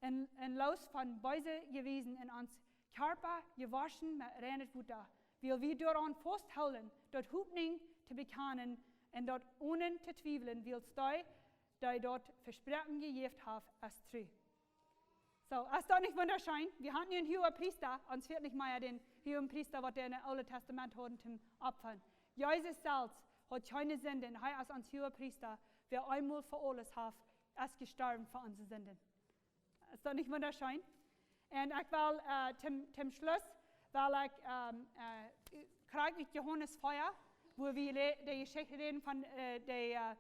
und los von Böse gewesen in uns Körper gewaschen mit reinem Wasser, weil wir daran festhalten, dort Hoffnung zu bekennen und dort ohne zu zweifeln, weil die dort Versprechen gegeben haben, als treu. So, ist das nicht wunderschön? Wir haben einen hohen Priester, uns wird nicht mehr den hohen Priester, was der in dem Alten Testament hat, zum Opfern. Jesus selbst hat keine Sünden, er ist uns hoher Priester, wer einmal für alles hat, ist gestorben für unsere Sünden. Ist das nicht wunderschön? Und ich will zum Schluss, weil kriege ich Johannes Fehr, wo wir die Geschichte reden von der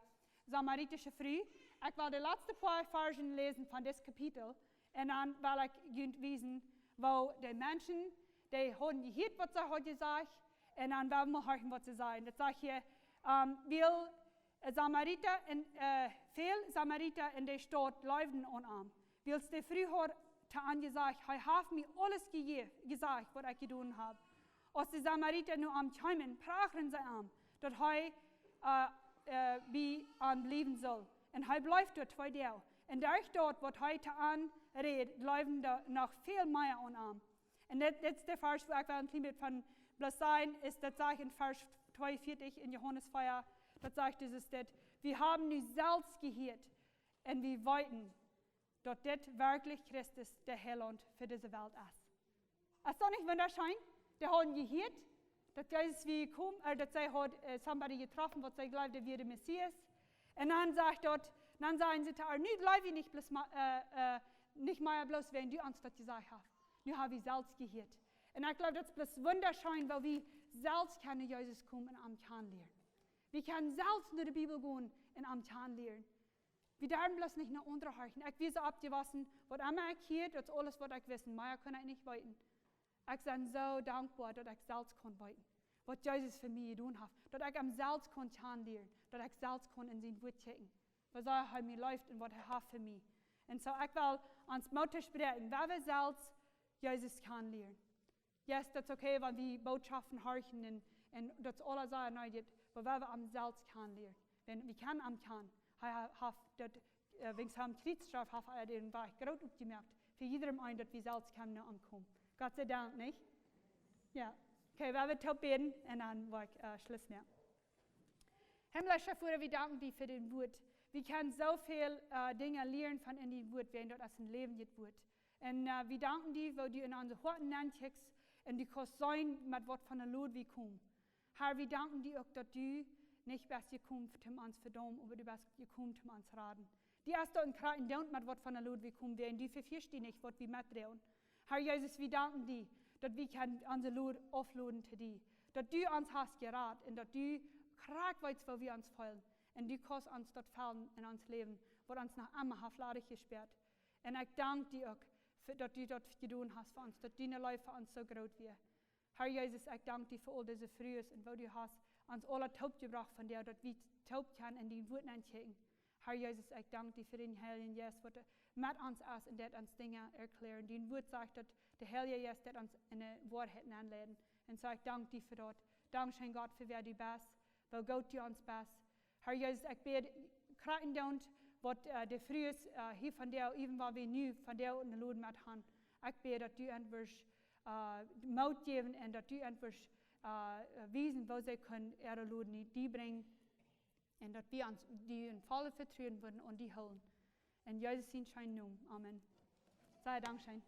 samaritischen Frau. Ich will die letzten paar Versen lesen von diesem Kapitel. Und dann will ich wissen, wo die Menschen, die haben gehört, was sie heute gesagt, und dann werden wir hören, was sie sagen. Das sage ich hier, weil viele Samariter in der Stadt leben unarm. Weil die früher angesagt, er hat mir alles gesagt, was ich getan habe. Als die Samariter nur am Kommen, prachen sie an, dass er wie anbleiben soll. Und er bleibt dort bei dir. Und durch dort, was heute anredet, bleiben da noch viel mehr unarm. Und das ist der Vers, wo ich ein bisschen von bloß sein, ist, das sage ich in Vers 42 in Johannes 4, das sagt es, wir haben nicht selbst gehört und wir wollten, dass das wirklich Christus der Heiland für diese Welt ist. Ist das nicht wunderschön? Die haben gehört, dass Jesus wie kommt, dass sie hat somebody getroffen, was sie glaubt, der wird der Messias. Und dann sagt dort, dann sagen sie, nicht glaube nicht, nicht mehr bloß, wenn du uns das gesagt hast. Nur habe ich selbst gehört. Und ich glaube, das ist bloß wunderschön, weil wir selbst können Jesus kommen und am kennenlernen. Wir können selbst nur die Bibel gehen und am kennenlernen. Wir dürfen bloß nicht nur unterhalten. Ich will so abgewaschen, was immer ich hier, das ist alles, was ich wissen. Mehr kann ich nicht weiten. Ich bin so dankbar, dass ich selbst kann weiten. Was Jesus für mich getan hat. Dass ich am selbst kann kennenlernen. Dass ich selbst kann in sein Wort checken. Was er mir läuft und was hat für mich. Und so ich will ans Motto sprechen, wer wir selbst Jesus kennenlernen. Yes, das ist okay, wenn wir Botschaften hören und das alles sagen, aber wer wir am selbst kennenlernen. Wenn wir können am kennen, wenn es am Kriegsstrafe hat, er den Weg groß aufgemerkt. Für jedem einen, dass wir selbst können ankommen. Gott sei Dank, nicht? Ja. Okay, wir werden top beten und dann will ich Schluss machen. Himmlischer Vater, wir danken dir für den Wort. Wir können so viele Dinge lernen von in dem Wort, wenn das ein Leben jetzt wird. Und wir danken dir, weil du in unsere Horten ancheckst und du kannst sein, mit was von der Lud wir kommen. Herr, wir danken dir auch, dass du nicht bist gekommen, um uns zu verdammen, aber du bist gekommen, um uns zu raten. Die erste und Kraten don't mit was von der Lud wir kommen werden, die verstehen nicht, was wir mitdrehen. Herr Jesus, wir danken dir, dass wir unsere Lud aufladen zu dir. Dass du uns hast geraten und dass du krag weißt, wo wir uns fallen. Und du kannst uns dort fallen in uns Leben, wo uns noch einmal hafladig gesperrt. Und ich danke dir auch, dass du dort getan hast für uns, dass deine Leute für uns so groß wird. Herr Jesus, ich danke dir für all diese Frühes und wo du hast uns alle taub gebracht von dir, dass wir taub können und die Worte anchecken. Herr Jesus, ich danke dir für den Heiligen Jesus, was mit uns ist und der uns Dinge erklären. Die Wort sagt, dass der Heilige Jesus der uns in die Wahrheit anleiten. Und so ich danke dir für dort. Dankeschön Gott für wer du bist, weil Gott du uns bist. Herr Jesus, ich bete, kraken don't, was der Frühes hier von dir, even weil wir nu von dir und der Luden mit haben. Ich bete, dass du einfach Mut geben und dass du einfach wiesen, wo sie können, ihre Luden, die bringen. Und dass wir uns die in volle vertrauen würden und die holen. In Jesus' schein nun. Amen. Sei Dank, schein.